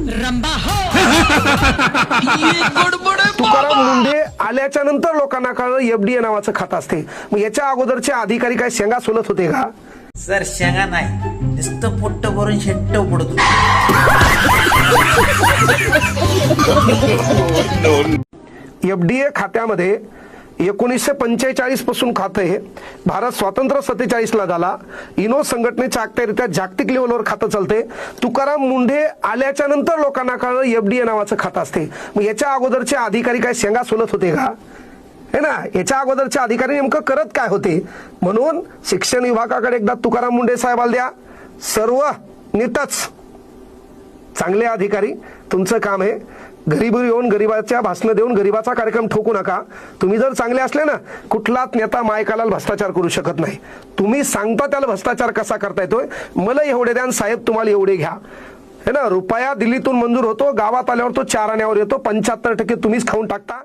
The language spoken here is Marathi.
रंबा हो तुकाराम मुंढे आल्याच्या नंतर लोकांना कळलं एफडीए नावाचं खातं असते. मग याच्या अगोदरचे अधिकारी काय शेंगा सोलत होते का? सर शेंगा नाही, नुसतं पोट्ट भरून शेट्ट पडतो. एफडीए खात्यामध्ये 1945 पासून खातं आहे. भारत स्वातंत्र्य 47 ला झाला. इनो संघटनेच्या अखत्यारीत्या जागतिक लेवलवर खातं चालते. तुकाराम मुंढे आल्याच्या नंतर लोकांना कळलं एफडीए नावाचं खातं असते. मग याच्या अगोदरचे अधिकारी काय शेंगा सोलत होते का? है ना. याच्या अगोदरचे अधिकारी नेमकं करत काय होते? म्हणून शिक्षण विभागाकडे एकदा तुकाराम मुंढे साहेबाला द्या. सर्व नीटच चांगले अधिकारी, तुमचं काम आहे गरीब येऊन गरीबाच्या भाषणं देऊन गरीबाचा कार्यक्रम ठोकू नका. तुम्ही जर चांगले असले ना, कुठलाच नेता मायकाला भ्रष्टाचार करू शकत नाही. तुम्ही सांगता त्याला भ्रष्टाचार कसा करता येतोय, मला एवढे द्या साहेब तुम्हाला एवढे घ्या. है ना. रुपया दिल्लीतून मंजूर होतो, गावात आल्यावर तो 4 आण्यावर येतो. 75% तुम्हीच खाऊन टाकता.